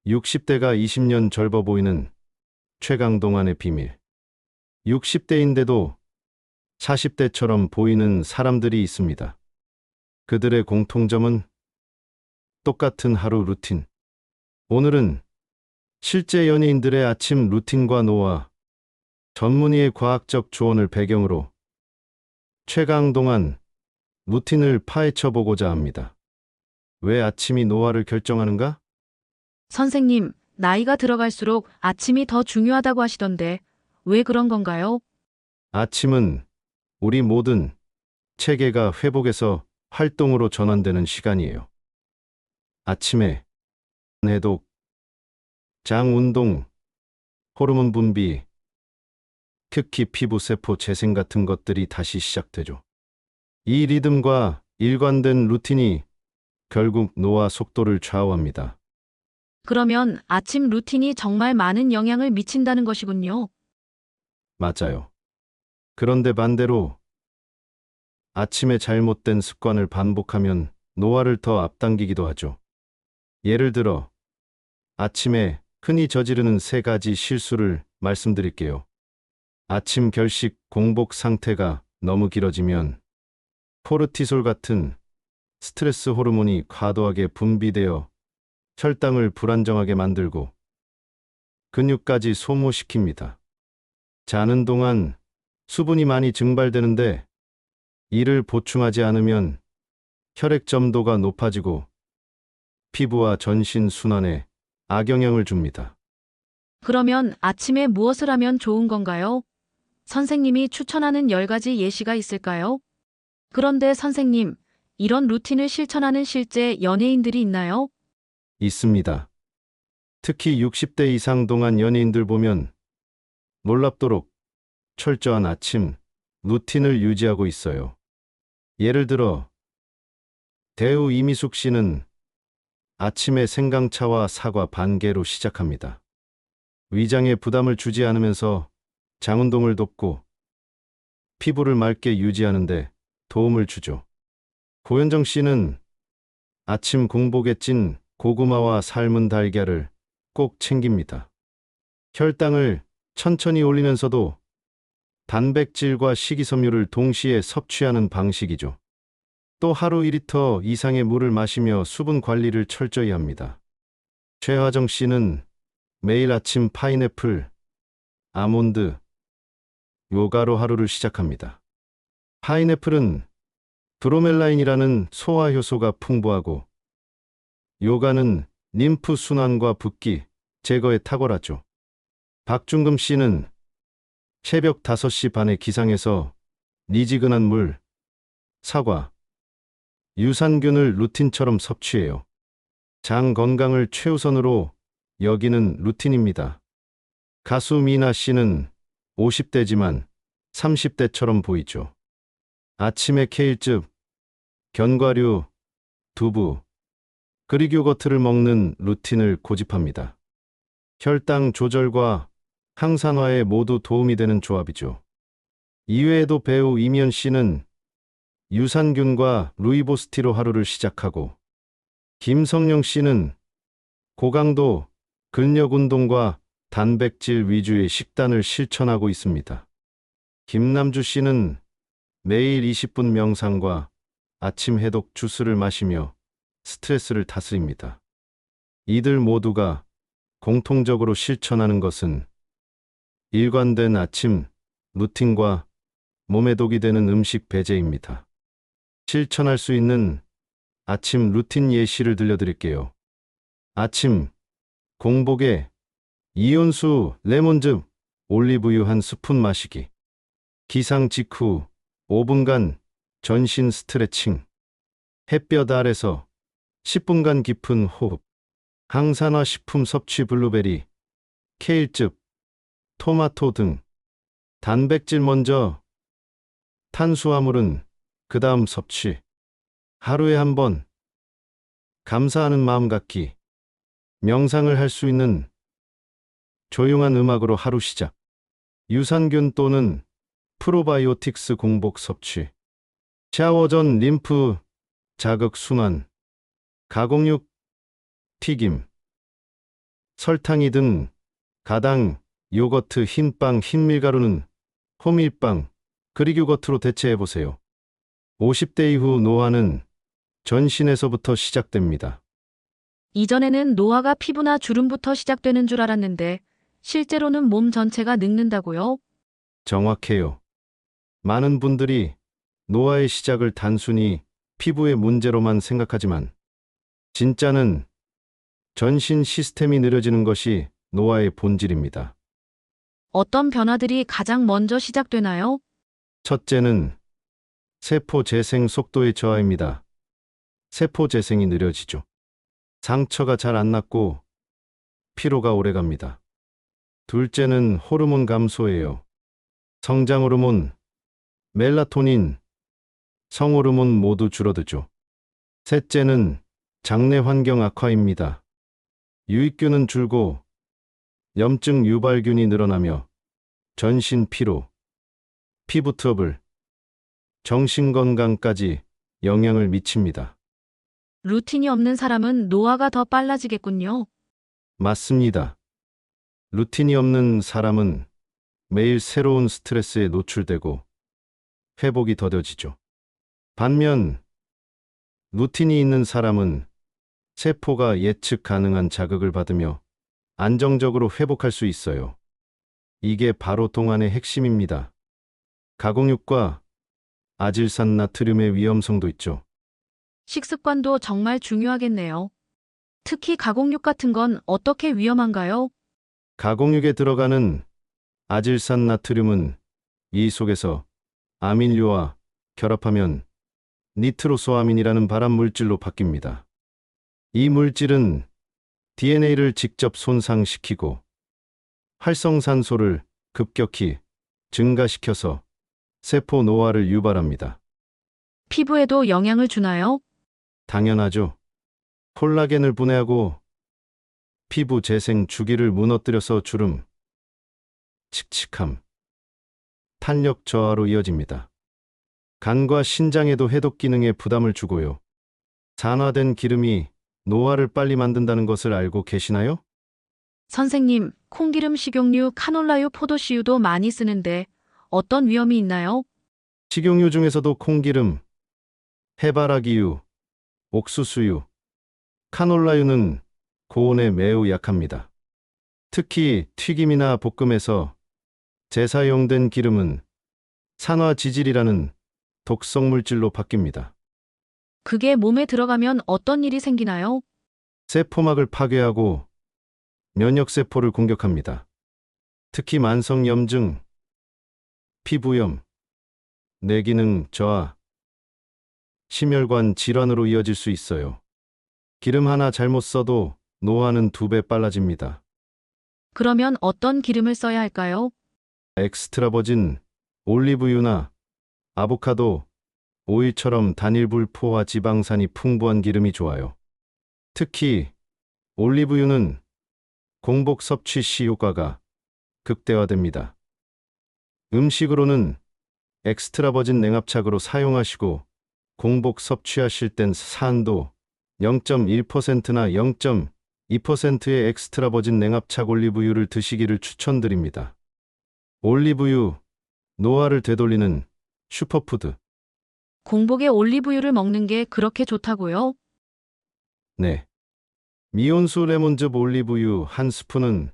60대가 20년 젊어 보이는 최강동안의 비밀. 60대인데도 40대처럼 보이는 사람들이 있습니다. 그들의 공통점은 똑같은 하루 루틴. 오늘은 실제 연예인들의 아침 루틴과 노화, 전문의의 과학적 조언을 배경으로 최강동안 루틴을 파헤쳐 보고자 합니다. 왜 아침이 노화를 결정하는가? 선생님, 나이가 들어갈수록 아침이 더 중요하다고 하시던데, 왜 그런 건가요? 아침은 우리 모든 체계가 회복에서 활동으로 전환되는 시간이에요. 아침에 해독, 장 운동, 호르몬 분비, 특히 피부 세포 재생 같은 것들이 다시 시작되죠. 이 리듬과 일관된 루틴이 결국 노화 속도를 좌우합니다. 그러면 아침 루틴이 정말 많은 영향을 미친다는 것이군요. 맞아요. 그런데 반대로 아침에 잘못된 습관을 반복하면 노화를 더 앞당기기도 하죠. 예를 들어 아침에 흔히 저지르는 3가지 실수를 말씀드릴게요. 아침 결식 공복 상태가 너무 길어지면 코르티솔 같은 스트레스 호르몬이 과도하게 분비되어 혈당을 불안정하게 만들고 근육까지 소모시킵니다. 자는 동안 수분이 많이 증발되는데 이를 보충하지 않으면 혈액 점도가 높아지고 피부와 전신 순환에 악영향을 줍니다. 그러면 아침에 무엇을 하면 좋은 건가요? 선생님이 추천하는 10가지 예시가 있을까요? 그런데 선생님, 이런 루틴을 실천하는 실제 연예인들이 있나요? 있습니다. 특히 60대 이상 동안 연예인들 보면 놀랍도록 철저한 아침 루틴을 유지하고 있어요. 예를 들어 배우 이미숙 씨는 아침에 생강차와 사과 반 개로 시작합니다. 위장에 부담을 주지 않으면서 장 운동을 돕고 피부를 맑게 유지하는 데 도움을 주죠. 고현정 씨는 아침 공복에 찐 고구마와 삶은 달걀을 꼭 챙깁니다. 혈당을 천천히 올리면서도 단백질과 식이섬유를 동시에 섭취하는 방식이죠. 또 하루 1리터 이상의 물을 마시며 수분 관리를 철저히 합니다. 최화정 씨는 매일 아침 파인애플, 아몬드, 요가로 하루를 시작합니다. 파인애플은 브로멜라인이라는 소화 효소가 풍부하고 요가는 림프 순환과 붓기 제거에 탁월하죠. 박중금 씨는 새벽 5시 반에 기상해서 미지근한 물, 사과, 유산균을 루틴처럼 섭취해요. 장 건강을 최우선으로 여기는 루틴입니다. 가수 미나 씨는 50대지만 30대처럼 보이죠. 아침에 케일즙, 견과류, 두부, 그릭 요거트를 먹는 루틴을 고집합니다. 혈당 조절과 항산화에 모두 도움이 되는 조합이죠. 이외에도 배우 이면 씨는 유산균과 루이보스티로 하루를 시작하고 김성령 씨는 고강도 근력 운동과 단백질 위주의 식단을 실천하고 있습니다. 김남주 씨는 매일 20분 명상과 아침 해독 주스를 마시며 스트레스를 다스립니다. 이들 모두가 공통적으로 실천하는 것은 일관된 아침 루틴과 몸에 독이 되는 음식 배제입니다. 실천할 수 있는 아침 루틴 예시를 들려드릴게요. 아침 공복에 이온수 레몬즙, 올리브유 한 스푼 마시기. 기상 직후 5분간 전신 스트레칭. 햇볕 아래서 10분간 깊은 호흡. 항산화 식품 섭취 블루베리, 케일즙, 토마토 등. 단백질 먼저, 탄수화물은 그 다음 섭취. 하루에 한 번. 감사하는 마음 갖기. 명상을 할 수 있는 조용한 음악으로 하루 시작. 유산균 또는 프로바이오틱스 공복 섭취. 샤워 전 림프 자극 순환. 가공육, 튀김, 설탕이든 가당, 요거트, 흰빵, 흰밀가루는 호밀빵, 그릭요거트로 대체해보세요. 50대 이후 노화는 전신에서부터 시작됩니다. 이전에는 노화가 피부나 주름부터 시작되는 줄 알았는데 실제로는 몸 전체가 늙는다고요? 정확해요. 많은 분들이 노화의 시작을 단순히 피부의 문제로만 생각하지만 진짜는 전신 시스템이 느려지는 것이 노화의 본질입니다. 어떤 변화들이 가장 먼저 시작되나요? 첫째는 세포 재생 속도의 저하입니다. 세포 재생이 느려지죠. 상처가 잘 안 낫고 피로가 오래 갑니다. 둘째는 호르몬 감소예요. 성장 호르몬, 멜라토닌, 성호르몬 모두 줄어들죠. 셋째는 장내 환경 악화입니다. 유익균은 줄고 염증 유발균이 늘어나며 전신 피로, 피부 트러블, 정신 건강까지 영향을 미칩니다. 루틴이 없는 사람은 노화가 더 빨라지겠군요. 맞습니다. 루틴이 없는 사람은 매일 새로운 스트레스에 노출되고 회복이 더뎌지죠. 반면 루틴이 있는 사람은 세포가 예측 가능한 자극을 받으며 안정적으로 회복할 수 있어요. 이게 바로 동안의 핵심입니다. 가공육과 아질산 나트륨의 위험성도 있죠. 식습관도 정말 중요하겠네요. 특히 가공육 같은 건 어떻게 위험한가요? 가공육에 들어가는 아질산 나트륨은 이 속에서 아민류와 결합하면 니트로소아민이라는 발암 물질로 바뀝니다. 이 물질은 DNA를 직접 손상시키고 활성산소를 급격히 증가시켜서 세포 노화를 유발합니다. 피부에도 영향을 주나요? 당연하죠. 콜라겐을 분해하고 피부 재생 주기를 무너뜨려서 주름, 칙칙함, 탄력 저하로 이어집니다. 간과 신장에도 해독 기능에 부담을 주고요. 산화된 기름이 노화를 빨리 만든다는 것을 알고 계시나요? 선생님, 콩기름 식용유, 카놀라유, 포도씨유도 많이 쓰는데 어떤 위험이 있나요? 식용유 중에서도 콩기름, 해바라기유, 옥수수유, 카놀라유는 고온에 매우 약합니다. 특히 튀김이나 볶음에서 재사용된 기름은 산화지질이라는 독성 물질로 바뀝니다. 그게 몸에 들어가면 어떤 일이 생기나요? 세포막을 파괴하고 면역세포를 공격합니다. 특히 만성염증, 피부염, 뇌기능 저하, 심혈관 질환으로 이어질 수 있어요. 기름 하나 잘못 써도 노화는 2배 빨라집니다. 그러면 어떤 기름을 써야 할까요? 엑스트라버진, 올리브유나 아보카도, 오일처럼 단일 불포화 지방산이 풍부한 기름이 좋아요. 특히 올리브유는 공복 섭취 시 효과가 극대화됩니다. 음식으로는 엑스트라버진 냉압착으로 사용하시고 공복 섭취하실 땐 산도 0.1%나 0.2%의 엑스트라버진 냉압착 올리브유를 드시기를 추천드립니다. 올리브유, 노화를 되돌리는 슈퍼푸드. 공복에 올리브유를 먹는 게 그렇게 좋다고요? 네. 미온수 레몬즙 올리브유 한 스푼은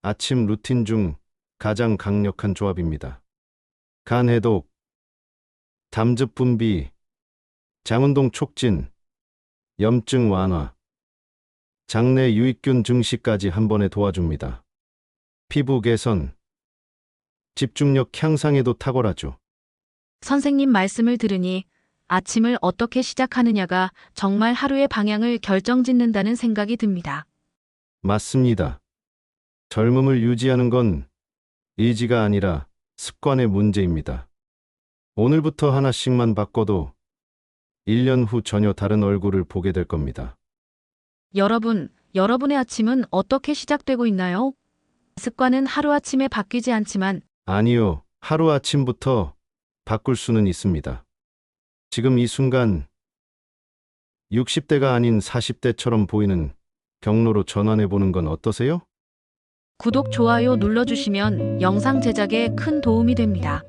아침 루틴 중 가장 강력한 조합입니다. 간 해독, 담즙 분비, 장운동 촉진, 염증 완화, 장내 유익균 증식까지 한 번에 도와줍니다. 피부 개선, 집중력 향상에도 탁월하죠. 선생님 말씀을 들으니 아침을 어떻게 시작하느냐가 정말 하루의 방향을 결정짓는다는 생각이 듭니다. 맞습니다. 젊음을 유지하는 건 의지가 아니라 습관의 문제입니다. 오늘부터 하나씩만 바꿔도 1년 후 전혀 다른 얼굴을 보게 될 겁니다. 여러분의 아침은 어떻게 시작되고 있나요? 습관은 하루아침에 바뀌지 않지만 아니요, 하루아침부터 바꿀 수는 있습니다. 지금 이 순간 60대가 아닌 40대처럼 보이는 경로로 전환해 보는 건 어떠세요? 구독, 좋아요 눌러주시면 영상 제작에 큰 도움이 됩니다.